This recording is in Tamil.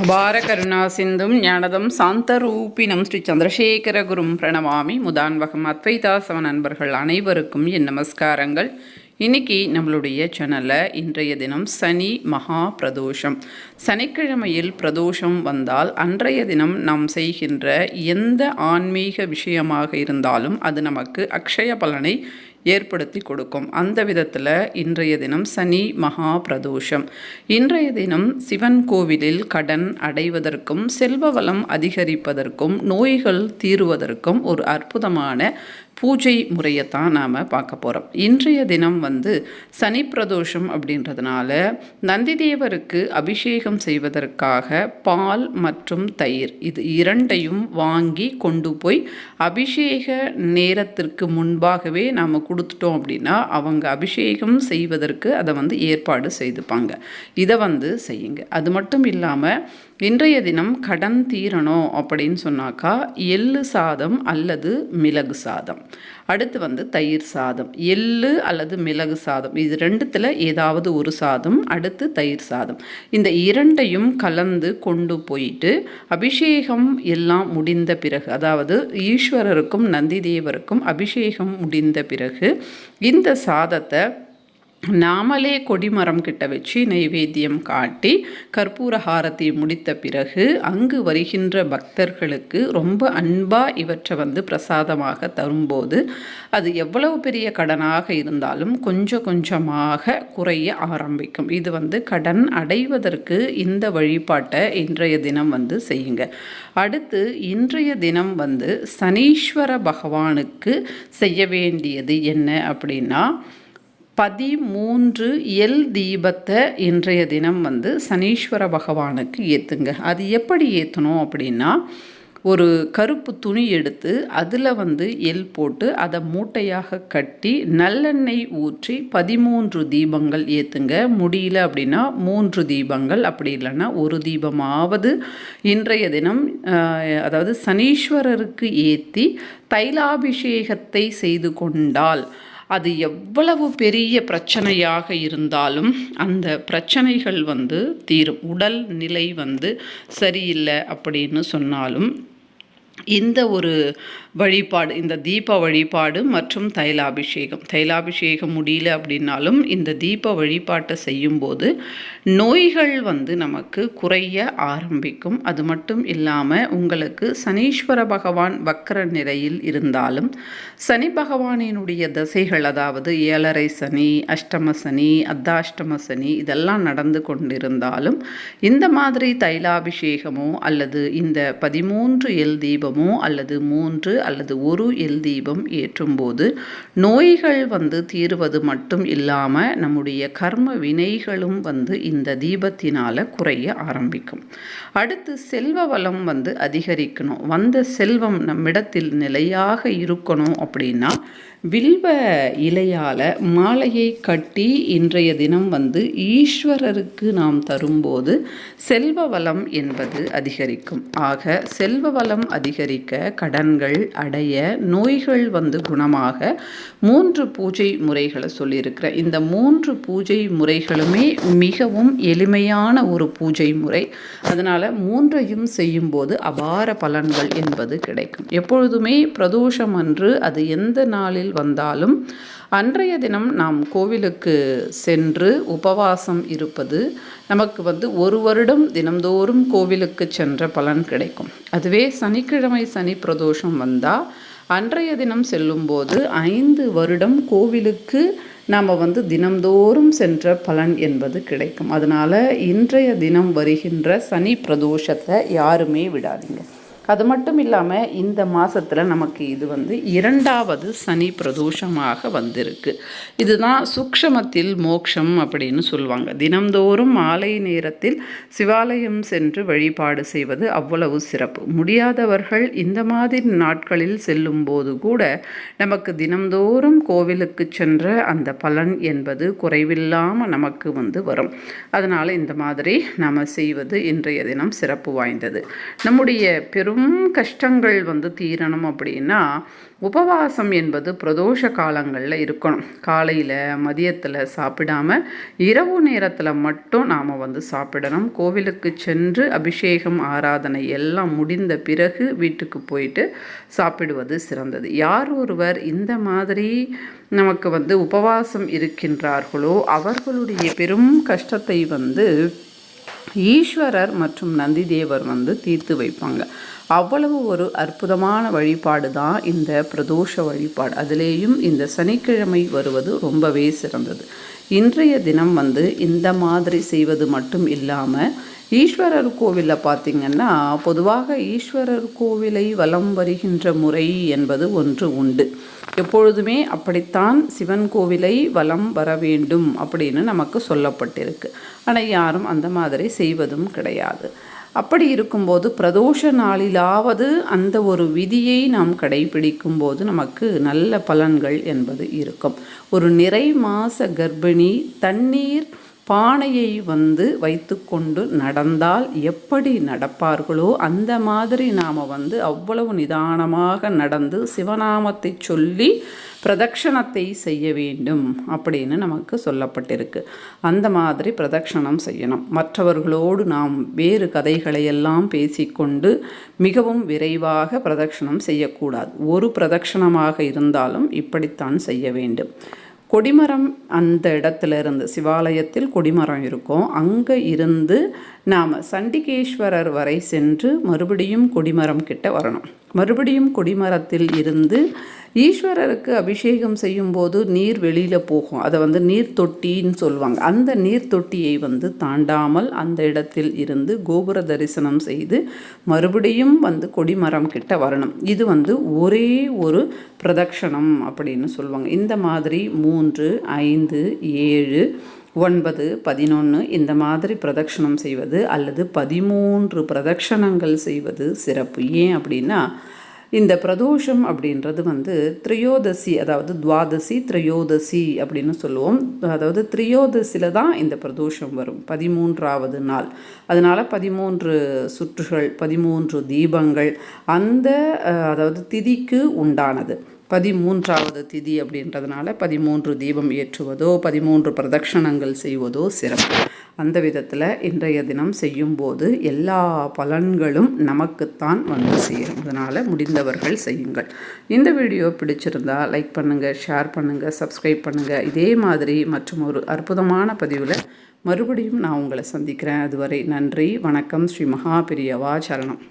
அபார கருணா சிந்தும் ஞானதம் சாந்தரூபினம் ஸ்ரீ சந்திரசேகர குரும் பிரணமாமி முதான்வகம் அத்வைதாசவ நண்பர்கள் அனைவருக்கும் என் நமஸ்காரங்கள். இன்னைக்கு நம்மளுடைய சேனலில் இன்றைய தினம் சனி மகா பிரதோஷம். சனிக்கிழமையில் பிரதோஷம் வந்தால் அன்றைய தினம் நாம் செய்கின்ற எந்த ஆன்மீக விஷயமாக இருந்தாலும் அது நமக்கு அக்ஷய பலனை ஏற்படுத்தி கொடுக்கும். அந்த விதத்தில் இன்றைய தினம் சனி மகா பிரதோஷம். இன்றைய தினம் சிவன் கோவிலில் கடன் அடைவதற்கும் செல்வ வளம் அதிகரிப்பதற்கும் நோய்கள் தீருவதற்கும் ஒரு அற்புதமான பூஜை முறையைத்தான் நாம் பார்க்க போகிறோம். இன்றைய தினம் சனி பிரதோஷம் அப்படின்றதுனால நந்திதேவருக்கு அபிஷேகம் செய்வதற்காக பால் மற்றும் தயிர் இது இரண்டையும் வாங்கி கொண்டு போய் அபிஷேக நேரத்திற்கு முன்பாகவே நாம் கொடுத்துட்டோம் அப்படின்னா அவங்க அபிஷேகம் செய்வதற்கு அதை ஏற்பாடு செய்துப்பாங்க. இதை செய்யுங்க. அது மட்டும் இல்லாமல் இன்றைய தினம் கடன் தீரணும் அப்படின்னு சொன்னாக்கா எள்ளு சாதம் அல்லது மிளகு சாதம், அடுத்து தயிர் சாதம், எள்ளு அல்லது மிளகு சாதம், இது ரெண்டுத்தில் ஏதாவது ஒரு சாதம், அடுத்து தயிர் சாதம், இந்த இரண்டையும் கலந்து கொண்டு போயிட்டு அபிஷேகம் எல்லாம் முடிந்த பிறகு, அதாவது ஈஸ்வரருக்கும் நந்திதேவருக்கும் அபிஷேகம் முடிந்த பிறகு இந்த சாதத்தை நாமளே கொடிமரம் கிட்ட வச்சு நைவேத்தியம் காட்டி கற்பூர ஹாரத்தை முடித்த பிறகு அங்கு வருகின்ற பக்தர்களுக்கு ரொம்ப அன்பாக இவற்றை பிரசாதமாக தரும்போது அது எவ்வளவு பெரிய கடனாக இருந்தாலும் கொஞ்சம் கொஞ்சமாக குறைய ஆரம்பிக்கும். இது கடன் அடைவதற்கு இந்த வழிபாட்டை இன்றைய தினம் செய்யுங்க. அடுத்து இன்றைய தினம் சனீஸ்வர பகவானுக்கு செய்ய வேண்டியது என்ன அப்படின்னா 13 எல் தீபத்தை இன்றைய தினம் சனீஸ்வர பகவானுக்கு ஏற்றுங்க. அது எப்படி ஏற்றணும் அப்படின்னா, ஒரு கருப்பு துணி எடுத்து அதில் எல் போட்டு அதை மூட்டையாக கட்டி நல்லெண்ணெய் ஊற்றி 13 தீபங்கள் ஏற்றுங்க. முடியல அப்படின்னா 3 தீபங்கள், அப்படி இல்லைன்னா ஒரு தீபமாவது இன்றைய தினம் அதாவது சனீஸ்வரருக்கு ஏற்றி தைலாபிஷேகத்தை செய்து கொண்டால் அது எவ்வளவு பெரிய பிரச்சனையாக இருந்தாலும் அந்த பிரச்சனைகள் தீரும். உடல் நிலை சரியில்லை அப்படின்னு சொன்னாலும் இந்த ஒரு வழிபாடு, இந்த தீப வழிபாடு மற்றும் தைலாபிஷேகம் முடியல அப்படின்னாலும் இந்த தீப வழிபாட்டை செய்யும்போது நோய்கள் நமக்கு குறைய ஆரம்பிக்கும். அது மட்டும் இல்லாமல் உங்களுக்கு சனீஸ்வர பகவான் வக்ர நிலையில் இருந்தாலும் சனி பகவானினுடைய தசைகள், அதாவது 7.5 சனி, அஷ்டம சனி, அர்த்தாஷ்டம சனி இதெல்லாம் நடந்து கொண்டிருந்தாலும் இந்த மாதிரி தைலாபிஷேகமோ அல்லது இந்த 13 எல் தீபமோ அல்லது 3 அல்லது ஒரு எல் தீபம் ஏற்றும்போது நோய்கள் தீருவது மட்டும் இல்லாமல் நம்முடைய கர்ம வினைகளும் இந்த தீபத்தினால் குறைய ஆரம்பிக்கும். அடுத்து செல்வ வளம் அதிகரிக்கணும், வந்த செல்வம் நம்மிடத்தில் நிலையாக இருக்கணும் அப்படின்னா வில்வ இலையால் மாலையை கட்டி இன்றைய தினம் ஈஸ்வரருக்கு நாம் தரும்போது செல்வ வளம் என்பது அதிகரிக்கும். ஆக செல்வ வளம் அதிகரிக்க, கடன்கள் அடைய, நோய்கள் குணமாக 3 பூஜை முறைகளை சொல்லியிருக்கிறேன். இந்த 3 பூஜை முறைகளுமே மிகவும் எளிமையான ஒரு பூஜை முறை. அதனால் 3ஐயும் செய்யும்போது அபார பலன்கள் என்பது கிடைக்கும். எப்பொழுதுமே பிரதோஷம் அன்று அது எந்த நாளில் வந்தாலும் அன்றைய தினம் நாம் கோவிலுக்கு சென்று உபவாசம் இருப்பது நமக்கு ஒரு வருடம் தினம்தோறும் கோவிலுக்கு சென்ற பலன் கிடைக்கும். அதுவே சனிக்கிழமை சனி பிரதோஷம் வந்தால் அன்றைய தினம் செல்லும்போது 5 வருடம் கோவிலுக்கு நாம் தினம்தோறும் சென்ற பலன் என்பது கிடைக்கும். அதனால் இன்றைய தினம் வருகின்ற சனி பிரதோஷத்தை யாருமே விடாதீங்க. அது மட்டும் இல்லாமல் இந்த மாதத்தில் நமக்கு இது 2வது சனி பிரதோஷமாக வந்திருக்கு. இதுதான் சூக்ஷமத்தில் மோட்சம் அப்படின்னு சொல்லுவாங்க. தினம்தோறும் மாலை நேரத்தில் சிவாலயம் சென்று வழிபாடு செய்வது அவ்வளவு சிறப்பு. முடியாதவர்கள் இந்த மாதிரி நாட்களில் செல்லும்போது கூட நமக்கு தினம்தோறும் கோவிலுக்கு சென்ற அந்த பலன் என்பது குறைவில்லாமல் நமக்கு வரும். அதனால் இந்த மாதிரி நாம் செய்வது இன்றைய தினம் சிறப்பு வாய்ந்தது. நம்முடைய பெரும் பெரும் கஷ்டங்கள் தீரணும் அப்படின்னா உபவாசம் என்பது பிரதோஷ காலங்களில் இருக்கணும். காலையில் மதியத்தில் சாப்பிடாம இரவு நேரத்தில் மட்டும் நாம் சாப்பிடணும். கோவிலுக்கு சென்று அபிஷேகம் ஆராதனை எல்லாம் முடிந்த பிறகு வீட்டுக்கு போயிட்டு சாப்பிடுவது சிறந்தது. யார் ஒருவர் இந்த மாதிரி நமக்கு உபவாசம் இருக்கின்றார்களோ அவர்களுடைய பெரும் கஷ்டத்தை ஈஸ்வரர் மற்றும் நந்தி தேவர் தீர்த்து வைப்பாங்க. அவ்வளவு ஒரு அற்புதமான வழிபாடு தான் இந்த பிரதோஷ வழிபாடு. அதிலேயும் இந்த சனிக்கிழமை வருவது ரொம்பவே சிறந்தது. இன்றைய தினம் இந்த மாதிரி செய்வது மட்டும் இல்லாமல் ஈஸ்வரர் கோவிலில் பார்த்திங்கன்னா பொதுவாக ஈஸ்வரர் கோவிலை வலம் வருகின்ற முறை என்பது ஒன்று உண்டு. எப்பொழுதுமே அப்படித்தான் சிவன் கோவிலை வலம் வர வேண்டும் அப்படின்னு நமக்கு சொல்லப்பட்டிருக்கு. ஆனால் யாரும் அந்த மாதிரி செய்வதும் கிடையாது. அப்படி இருக்கும்போது பிரதோஷ நாளிலாவது அந்த ஒரு விதியை நாம் கடைபிடிக்கும் போது நமக்கு நல்ல பலன்கள் என்பது இருக்கும். ஒரு நிறை மாச கர்ப்பிணி தண்ணீர் பானையை வைத்து கொண்டு நடந்தால் எப்படி நடப்பார்களோ அந்த மாதிரி நாம் அவ்வளவு நிதானமாக நடந்து சிவநாமத்தை சொல்லி பிரதட்சணத்தை செய்ய வேண்டும் அப்படின்னு நமக்கு சொல்லப்பட்டிருக்கு. அந்த மாதிரி பிரதட்சணம் செய்யணும். மற்றவர்களோடு நாம் வேறு கதைகளையெல்லாம் பேசிக்கொண்டு மிகவும் விரைவாக பிரதட்சணம் செய்யக்கூடாது. ஒரு பிரதட்சணமாக இருந்தாலும் இப்படித்தான் செய்ய வேண்டும். கொடிமரம் அந்த இடத்துல இருந்து சிவாலயத்தில் கொடிமரம் இருக்கும். அங்கே இருந்து நாம் சண்டிகேஸ்வரர் வரை சென்று மறுபடியும் கொடிமரம் கிட்ட வரணும். மறுபடியும் கொடிமரத்தில் இருந்து ஈஸ்வரருக்கு அபிஷேகம் செய்யும்போது நீர் வெளியில் போகும். அதை நீர் தொட்டின்னு சொல்லுவாங்க. அந்த நீர் தொட்டியை தாண்டாமல் அந்த இடத்தில் இருந்து கோபுர தரிசனம் செய்து மறுபடியும் கொடிமரம் கிட்ட வரணும். இது ஒரே ஒரு பிரதட்சணம் அப்படின்னு சொல்லுவாங்க. இந்த மாதிரி 3, 5, 7, 9, 11 இந்த மாதிரி பிரதட்சணம் செய்வது அல்லது 13 பிரதட்சணங்கள் செய்வது சிறப்பு. ஏன் அப்படின்னா இந்த பிரதோஷம் அப்படின்றது திரையோதசி, அதாவது துவாதசி திரையோதசி அப்படின்னு சொல்லுவோம். அதாவது திரையோதசியில் தான் இந்த பிரதோஷம் வரும், 13வது நாள். அதனால் 13 சுற்றுகள், 13 தீபங்கள் அந்த அதாவது திதிக்கு உண்டானது. 13வது திதி அப்படின்றதுனால 13 தீபம் ஏற்றுவதோ 13 பிரதட்சணங்கள் செய்வதோ சிறப்பு. அந்த விதத்தில் இன்றைய தினம் செய்யும்போது எல்லா பலன்களும் நமக்குத்தான் சேரும். அதனால் முடிந்தவர்கள் செய்யுங்கள். இந்த வீடியோ பிடிச்சிருந்தால் லைக் பண்ணுங்கள், ஷேர் பண்ணுங்கள், சப்ஸ்கிரைப் பண்ணுங்கள். இதே மாதிரி மற்றும் ஒரு அற்புதமான பதிவில் மறுபடியும் நான் உங்களை சந்திக்கிறேன். அதுவரை நன்றி, வணக்கம். ஸ்ரீ மகாபிரியவா சரணம்.